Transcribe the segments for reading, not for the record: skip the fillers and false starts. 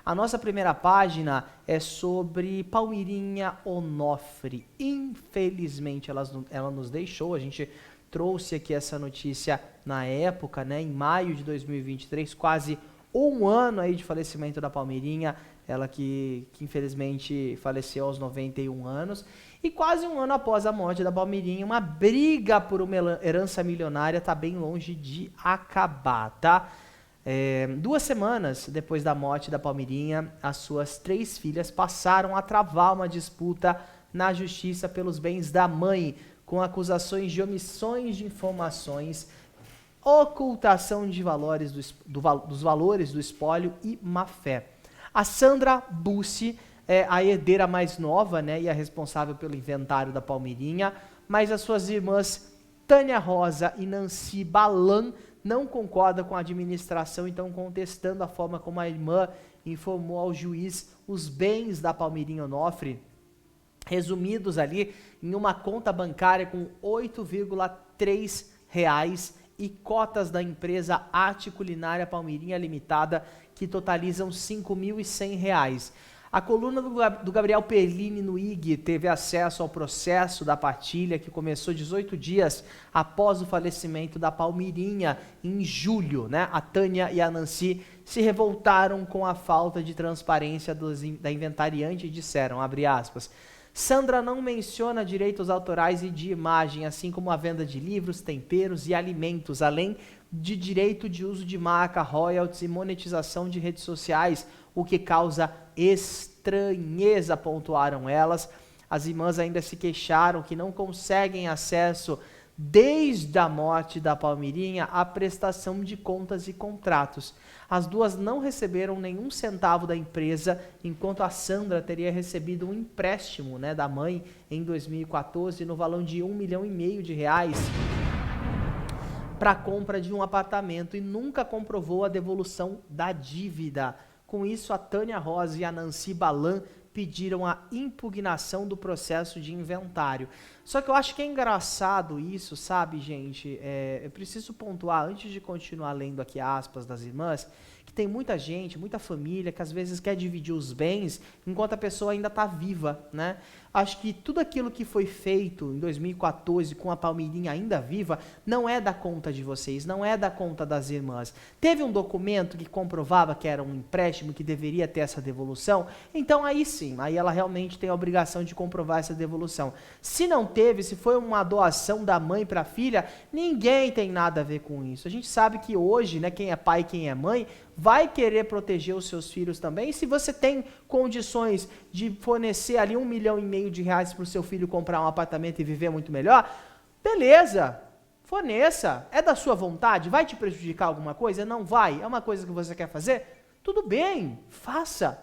A nossa primeira página é sobre Palmirinha Onofre. Infelizmente, ela nos deixou. A gente trouxe aqui essa notícia na época, né, em maio de 2023, quase um ano aí de falecimento da Palmirinha. Ela que infelizmente faleceu aos 91 anos. E quase um ano após a morte da Palmirinha, uma briga por uma herança milionária está bem longe de acabar, tá? 2 semanas depois da morte da Palmirinha, as suas 3 filhas passaram a travar uma disputa na justiça pelos bens da mãe, com acusações de omissões de informações, ocultação de valores dos valores do espólio e má-fé. A Sandra Bussi é a herdeira mais nova, né, e a responsável pelo inventário da Palmirinha, mas as suas irmãs Tânia Rosa e Nancy Balan não concordam com a administração e estão contestando a forma como a irmã informou ao juiz os bens da Palmirinha Onofre, resumidos ali em uma conta bancária com R$ 8,3 e cotas da empresa Arte Culinária Palmirinha Limitada, que totalizam R$ 5.100. A coluna do Gabriel Perlini no IG teve acesso ao processo da partilha, que começou 18 dias após o falecimento da Palmirinha, em julho, né? A Tânia e a Nancy se revoltaram com a falta de transparência da inventariante e disseram, abre aspas, Sandra não menciona direitos autorais e de imagem, assim como a venda de livros, temperos e alimentos, além de direito de uso de marca, royalties e monetização de redes sociais, o que causa estranheza, pontuaram elas. As irmãs ainda se queixaram que não conseguem acesso, desde a morte da Palmirinha, à prestação de contas e contratos. As duas não receberam nenhum centavo da empresa, enquanto a Sandra teria recebido um empréstimo, né, da mãe em 2014 no valor de R$1,5 milhão para a compra de um apartamento e nunca comprovou a devolução da dívida. Com isso, a Tânia Rosa e a Nancy Balan pediram a impugnação do processo de inventário. Só que eu acho que é engraçado isso, sabe, gente? Eu preciso pontuar, antes de continuar lendo aqui aspas das irmãs, que tem muita gente, muita família, que às vezes quer dividir os bens enquanto a pessoa ainda está viva, né? Acho que tudo aquilo que foi feito em 2014 com a Palmirinha ainda viva, não é da conta de vocês, não é da conta das irmãs. Teve um documento que comprovava que era um empréstimo, que deveria ter essa devolução? Então aí sim, aí ela realmente tem a obrigação de comprovar essa devolução. Se não teve, se foi uma doação da mãe para a filha, ninguém tem nada a ver com isso. A gente sabe que hoje, né, quem é pai e quem é mãe, vai querer proteger os seus filhos também. E se você tem condições de fornecer ali R$1,5 milhão para o seu filho comprar um apartamento e viver muito melhor, beleza, forneça. É da sua vontade? Vai te prejudicar alguma coisa? Não vai? É uma coisa que você quer fazer? Tudo bem, faça.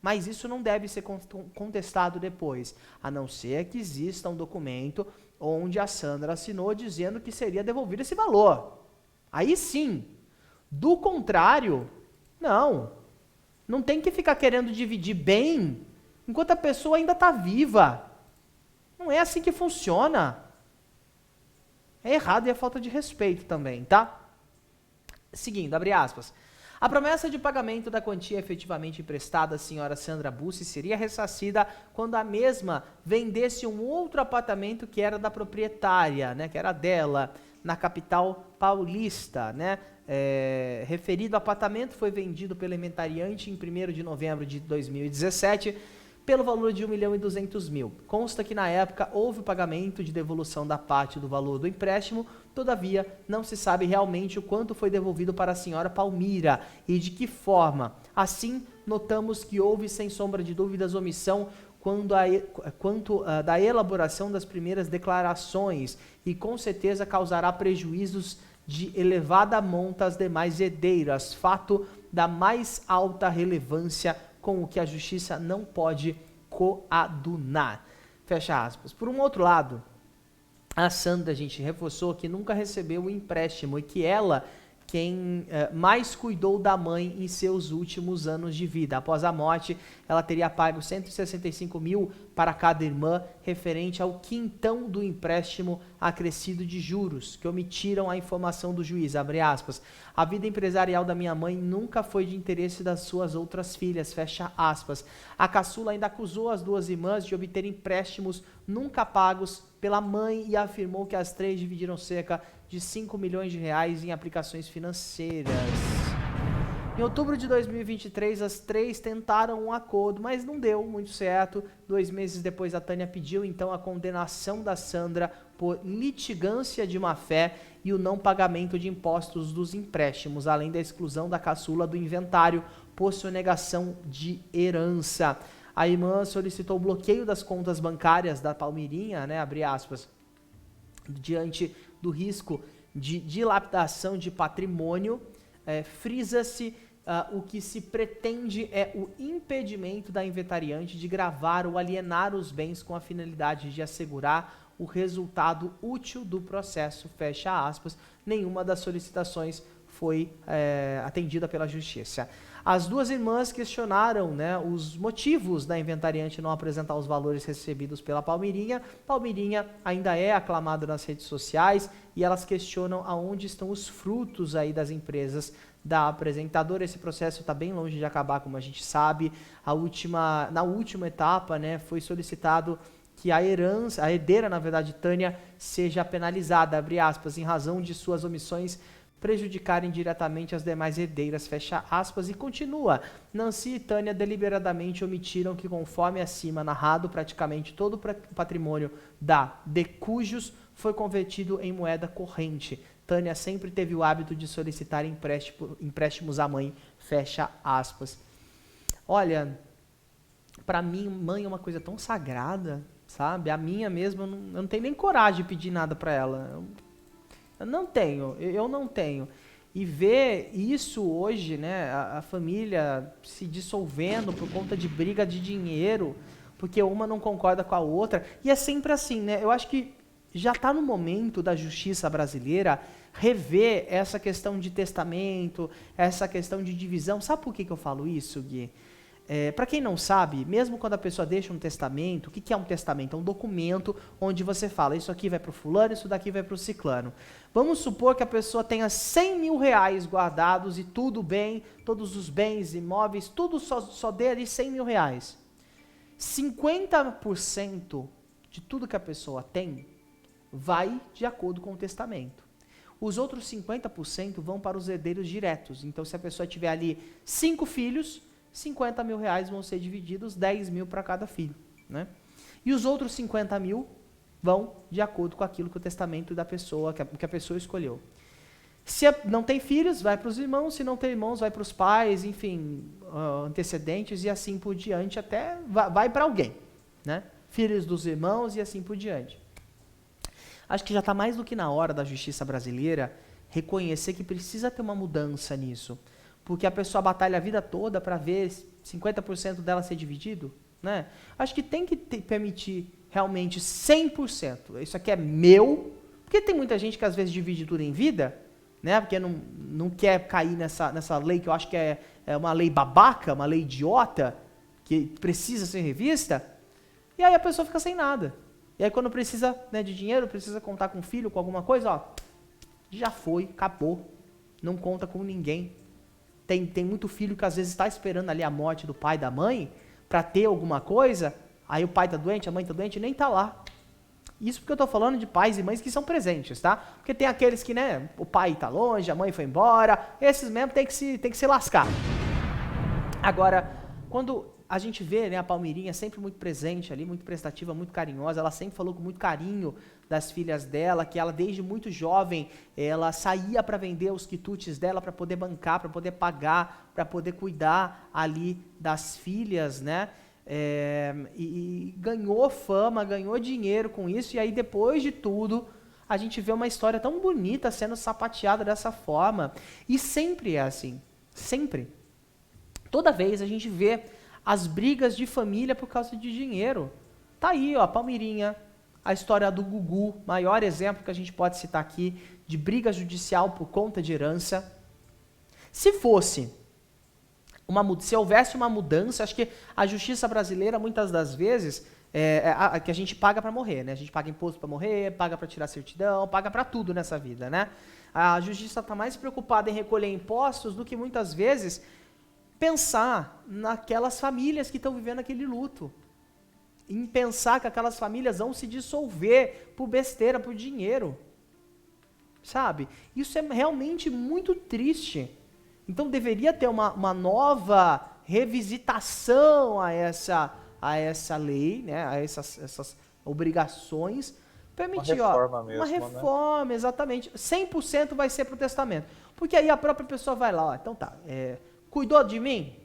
Mas isso não deve ser contestado depois, a não ser que exista um documento onde a Sandra assinou dizendo que seria devolvido esse valor. Aí sim. Do contrário, não tem que ficar querendo dividir bem enquanto a pessoa ainda está viva. Não é assim que funciona. É errado e é falta de respeito também, tá? Seguindo, abre aspas. A promessa de pagamento da quantia efetivamente emprestada à senhora Sandra Bussi seria ressarcida quando a mesma vendesse um outro apartamento que era da proprietária, né, que era dela, na capital paulista, né? Referido apartamento foi vendido pelo inventariante em 1º de novembro de 2017 pelo valor de R$1,2 milhão. Consta que na época houve o pagamento de devolução da parte do valor do empréstimo, todavia não se sabe realmente o quanto foi devolvido para a senhora Palmira e de que forma. Assim, notamos que houve sem sombra de dúvidas omissão quanto da elaboração das primeiras declarações e com certeza causará prejuízos de elevada monta às demais herdeiras, fato da mais alta relevância com o que a justiça não pode coadunar. Fecha aspas. Por um outro lado, a Sandra, a gente reforçou que nunca recebeu o empréstimo e que ela quem mais cuidou da mãe em seus últimos anos de vida. Após a morte, ela teria pago 165 mil para cada irmã, referente ao quintão do empréstimo acrescido de juros, que omitiram a informação do juiz, abre aspas. A vida empresarial da minha mãe nunca foi de interesse das suas outras filhas, fecha aspas. A caçula ainda acusou as duas irmãs de obter empréstimos nunca pagos pela mãe e afirmou que as três dividiram cerca de 5 milhões de reais em aplicações financeiras. Em outubro de 2023, as três tentaram um acordo, mas não deu muito certo. 2 meses depois, a Tânia pediu então a condenação da Sandra por litigância de má-fé e o não pagamento de impostos dos empréstimos, além da exclusão da caçula do inventário por sonegação de herança. A irmã solicitou o bloqueio das contas bancárias da Palmeirinha, né, abre aspas, diante do risco de dilapidação de patrimônio. Frisa-se o que se pretende é o impedimento da inventariante de gravar ou alienar os bens com a finalidade de assegurar o resultado útil do processo, fecha aspas. Nenhuma das solicitações foi atendida pela justiça. As duas irmãs questionaram, né, os motivos da inventariante não apresentar os valores recebidos pela Palmeirinha. Palmeirinha ainda é aclamado nas redes sociais e elas questionam aonde estão os frutos aí das empresas da apresentadora. Esse processo está bem longe de acabar, como a gente sabe. Na última etapa, né, foi solicitado que a herdeira, na verdade, Tânia, seja penalizada, abre aspas, em razão de suas omissões prejudicarem diretamente as demais herdeiras, fecha aspas, e continua. Nancy e Tânia deliberadamente omitiram que, conforme acima narrado, praticamente todo o patrimônio da Decujos foi convertido em moeda corrente. Tânia sempre teve o hábito de solicitar empréstimos à mãe, fecha aspas. Olha, para mim, mãe é uma coisa tão sagrada, sabe? A minha mesmo, eu não tenho nem coragem de pedir nada para ela. Eu não tenho. E ver isso hoje, né, a família se dissolvendo por conta de briga de dinheiro, porque uma não concorda com a outra, e é sempre assim, né? Eu acho que já está no momento da justiça brasileira rever essa questão de testamento, essa questão de divisão. Sabe por que eu falo isso, Gui? Para quem não sabe, mesmo quando a pessoa deixa um testamento, o que é um testamento? É um documento onde você fala, isso aqui vai para o fulano, isso daqui vai para o ciclano. Vamos supor que a pessoa tenha 100 mil reais guardados e tudo bem, todos os bens, imóveis, tudo só dê ali 100 mil reais. 50% de tudo que a pessoa tem vai de acordo com o testamento. Os outros 50% vão para os herdeiros diretos. Então, se a pessoa tiver ali 5 filhos, 50 mil reais vão ser divididos, 10 mil para cada filho, né? E os outros 50 mil vão de acordo com aquilo que o testamento da pessoa, que a pessoa escolheu. Se não tem filhos, vai para os irmãos, se não tem irmãos, vai para os pais, enfim, antecedentes e assim por diante, até vai para alguém, né? Filhos dos irmãos e assim por diante. Acho que já está mais do que na hora da justiça brasileira reconhecer que precisa ter uma mudança nisso. Porque a pessoa batalha a vida toda para ver 50% dela ser dividido, né? Acho que tem que permitir realmente 100%. Isso aqui é meu, porque tem muita gente que às vezes divide tudo em vida, né? Porque não quer cair nessa lei que eu acho que é uma lei babaca, uma lei idiota, que precisa ser revista, e aí a pessoa fica sem nada. E aí quando precisa, né, de dinheiro, precisa contar com o filho, com alguma coisa, ó, já foi, acabou, não conta com ninguém. Tem muito filho que às vezes está esperando ali a morte do pai e da mãe para ter alguma coisa, aí o pai está doente, a mãe está doente e nem está lá. Isso porque eu estou falando de pais e mães que são presentes, tá? Porque tem aqueles que, né, o pai está longe, a mãe foi embora, esses mesmo tem que se lascar. Agora, quando a gente vê, né, a Palmeirinha sempre muito presente ali, muito prestativa, muito carinhosa, ela sempre falou com muito carinho das filhas dela, que ela desde muito jovem, ela saía para vender os quitutes dela para poder bancar, para poder pagar, para poder cuidar ali das filhas, né? E ganhou fama, ganhou dinheiro com isso, e aí depois de tudo, a gente vê uma história tão bonita sendo sapateada dessa forma, e sempre é assim, sempre. Toda vez a gente vê as brigas de família por causa de dinheiro. Tá aí, ó, a Palmeirinha, A história do Gugu, maior exemplo que a gente pode citar aqui, de briga judicial por conta de herança. Se houvesse uma mudança, acho que a justiça brasileira, muitas das vezes, que a gente paga para morrer, né? A gente paga imposto para morrer, paga para tirar certidão, paga para tudo nessa vida, né? A justiça está mais preocupada em recolher impostos do que muitas vezes pensar naquelas famílias que estão vivendo aquele luto. Em pensar que aquelas famílias vão se dissolver por besteira, por dinheiro. Sabe? Isso é realmente muito triste. Então deveria ter uma nova revisitação a essa lei, né? A essas obrigações. Permitir, Uma reforma mesmo, uma reforma, né? Exatamente. 100% vai ser para o testamento. Porque aí a própria pessoa vai lá, então tá, cuidou de mim?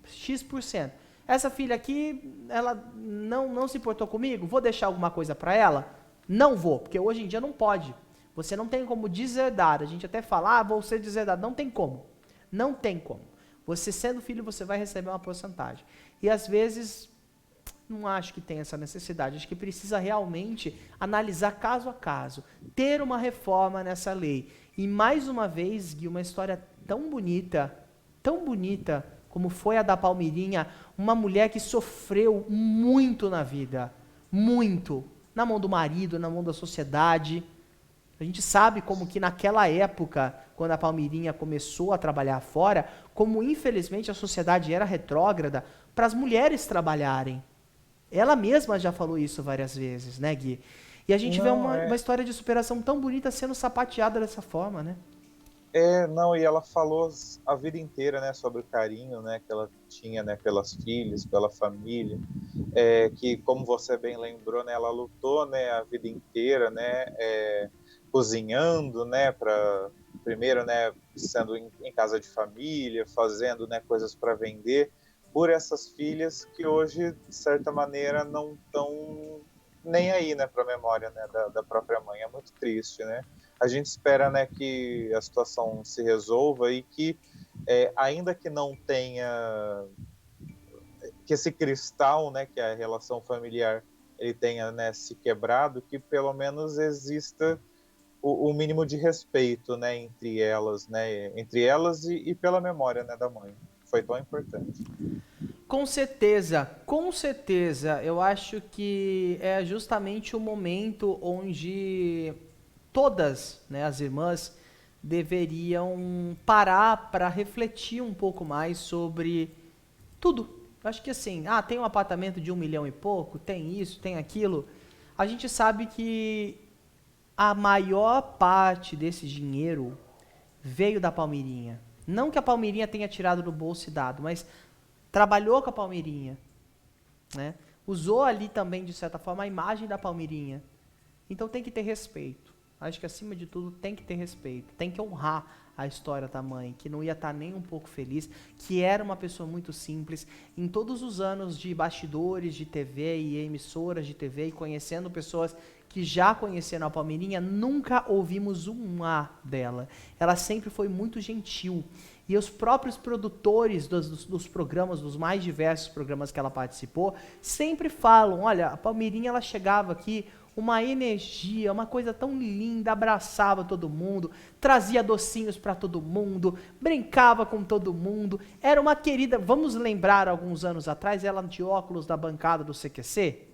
X%. Essa filha aqui, ela não se portou comigo? Vou deixar alguma coisa para ela? Não vou, porque hoje em dia não pode. Você não tem como deserdar. A gente até fala, vou ser deserdado. Não tem como. Não tem como. Você sendo filho, você vai receber uma porcentagem. E às vezes, não acho que tem essa necessidade. Acho que precisa realmente analisar caso a caso. Ter uma reforma nessa lei. E mais uma vez, Gui, uma história tão bonita como foi a da Palmirinha, uma mulher que sofreu muito na vida, muito, na mão do marido, na mão da sociedade. A gente sabe como que naquela época, quando a Palmirinha começou a trabalhar fora, como infelizmente a sociedade era retrógrada para as mulheres trabalharem. Ela mesma já falou isso várias vezes, né, Gui? E a gente vê uma história de superação tão bonita sendo sapateada dessa forma, né? Não, e ela falou a vida inteira, né, sobre o carinho, né, que ela tinha, né, pelas filhas, pela família, que, como você bem lembrou, né, ela lutou, né, a vida inteira, né, cozinhando, né, primeiro, né, sendo em casa de família, fazendo, né, coisas para vender, por essas filhas que hoje, de certa maneira, não estão nem aí, né, para a memória, né, da própria mãe. É muito triste, né? A gente espera, né, que a situação se resolva e que, ainda que não tenha, que esse cristal, né, que é a relação familiar, ele tenha, né, se quebrado, que pelo menos exista o mínimo de respeito, né, entre elas, e pela memória, né, da mãe. Foi tão importante. Com certeza, com certeza. Eu acho que é justamente o momento onde todas, né, as irmãs deveriam parar para refletir um pouco mais sobre tudo. Eu acho que assim, tem um apartamento de 1 milhão e pouco, tem isso, tem aquilo. A gente sabe que a maior parte desse dinheiro veio da Palmeirinha. Não que a Palmeirinha tenha tirado do bolso e dado, mas trabalhou com a Palmeirinha, né? Usou ali também, de certa forma, a imagem da Palmeirinha. Então tem que ter respeito. Acho que, acima de tudo, tem que ter respeito. Tem que honrar a história da mãe, que não ia estar nem um pouco feliz, que era uma pessoa muito simples. Em todos os anos de bastidores de TV e emissoras de TV, e conhecendo pessoas que já conheceram a Palmeirinha, nunca ouvimos um A dela. Ela sempre foi muito gentil. E os próprios produtores dos programas, dos mais diversos programas que ela participou, sempre falam, olha, a Palmeirinha, ela chegava aqui, uma energia, uma coisa tão linda, abraçava todo mundo, trazia docinhos para todo mundo, brincava com todo mundo, era uma querida. Vamos lembrar, alguns anos atrás, ela de óculos da bancada do CQC?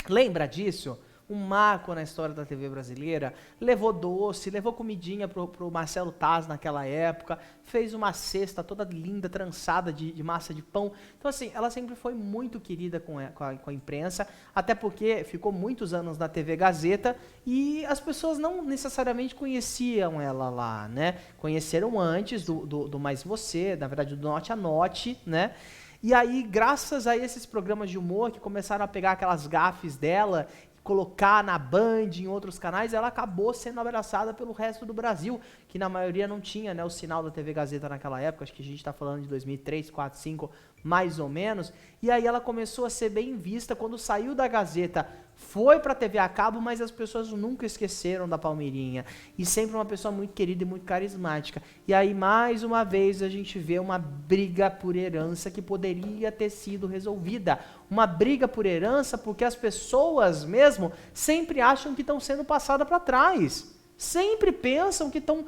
Lembra disso? Um marco na história da TV brasileira, levou doce, levou comidinha pro Marcelo Taz naquela época, fez uma cesta toda linda, trançada de massa de pão. Então, assim, ela sempre foi muito querida com a imprensa, até porque ficou muitos anos na TV Gazeta e as pessoas não necessariamente conheciam ela lá, né? Conheceram antes do Mais Você, na verdade, do Note a Note, né? E aí, graças a esses programas de humor que começaram a pegar aquelas gafes dela, colocar na Band, em outros canais, ela acabou sendo abraçada pelo resto do Brasil, que na maioria não tinha, né, o sinal da TV Gazeta naquela época. Acho que a gente está falando de 2003, 2004, 2005, mais ou menos. E aí ela começou a ser bem vista quando saiu da Gazeta foi para a TV a cabo, mas as pessoas nunca esqueceram da Palmeirinha. E sempre uma pessoa muito querida e muito carismática. E aí, mais uma vez, a gente vê uma briga por herança que poderia ter sido resolvida. Uma briga por herança porque as pessoas mesmo sempre acham que estão sendo passadas para trás. Sempre pensam que estão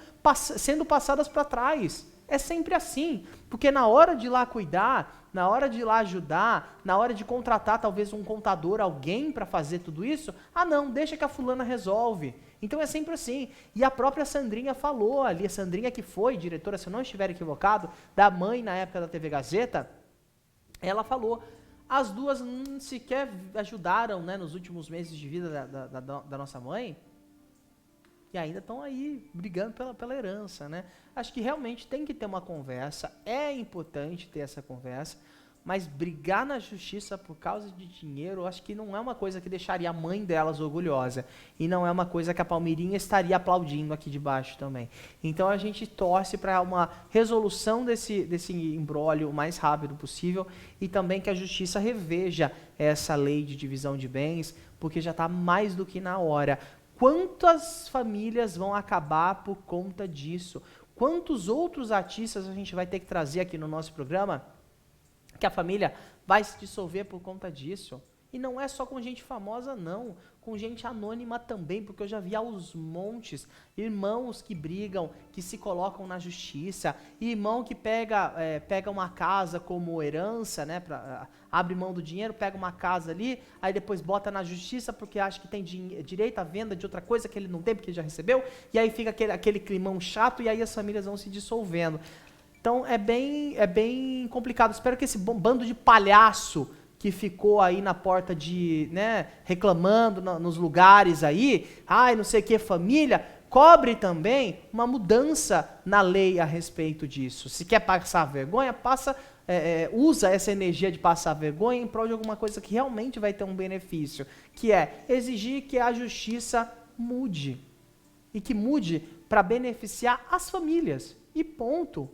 sendo passadas para trás. É sempre assim, porque na hora de ir lá cuidar, na hora de ir lá ajudar, na hora de contratar talvez um contador, alguém para fazer tudo isso, não, deixa que a fulana resolve. Então é sempre assim. E a própria Sandrinha falou ali, a Sandrinha que foi diretora, se eu não estiver equivocado, da mãe na época da TV Gazeta, ela falou, as duas sequer ajudaram, né, nos últimos meses de vida da nossa mãe, e ainda estão aí brigando pela herança, né? Acho que realmente tem que ter uma conversa, é importante ter essa conversa, mas brigar na justiça por causa de dinheiro, eu acho que não é uma coisa que deixaria a mãe delas orgulhosa, e não é uma coisa que a Palmeirinha estaria aplaudindo aqui de baixo também. Então a gente torce para uma resolução desse imbróglio o mais rápido possível, e também que a justiça reveja essa lei de divisão de bens, porque já está mais do que na hora. Quantas famílias vão acabar por conta disso? Quantos outros artistas a gente vai ter que trazer aqui no nosso programa que a família vai se dissolver por conta disso? E não é só com gente famosa, não. Com gente anônima também, porque eu já vi aos montes. Irmãos que brigam, que se colocam na justiça. Irmão que pega uma casa como herança, né? Abre mão do dinheiro, pega uma casa ali, aí depois bota na justiça porque acha que tem direito à venda de outra coisa que ele não tem porque já recebeu. E aí fica aquele climão chato e aí as famílias vão se dissolvendo. Então é bem complicado. Espero que esse bando de palhaço que ficou aí na porta reclamando nos lugares aí, não sei o que, família, cobre também uma mudança na lei a respeito disso. Se quer passar vergonha, usa essa energia de passar vergonha em prol de alguma coisa que realmente vai ter um benefício, que é exigir que a justiça mude. E que mude para beneficiar as famílias. E ponto.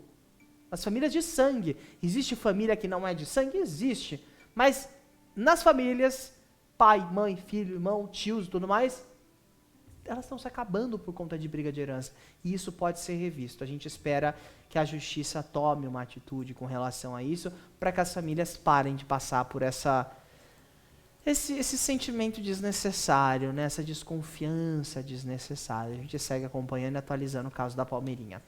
As famílias de sangue. Existe família que não é de sangue? Existe. Mas nas famílias, pai, mãe, filho, irmão, tios e tudo mais, elas estão se acabando por conta de briga de herança. E isso pode ser revisto. A gente espera que a justiça tome uma atitude com relação a isso, para que as famílias parem de passar por esse sentimento desnecessário, né? Essa desconfiança desnecessária. A gente segue acompanhando e atualizando o caso da Palmeirinha.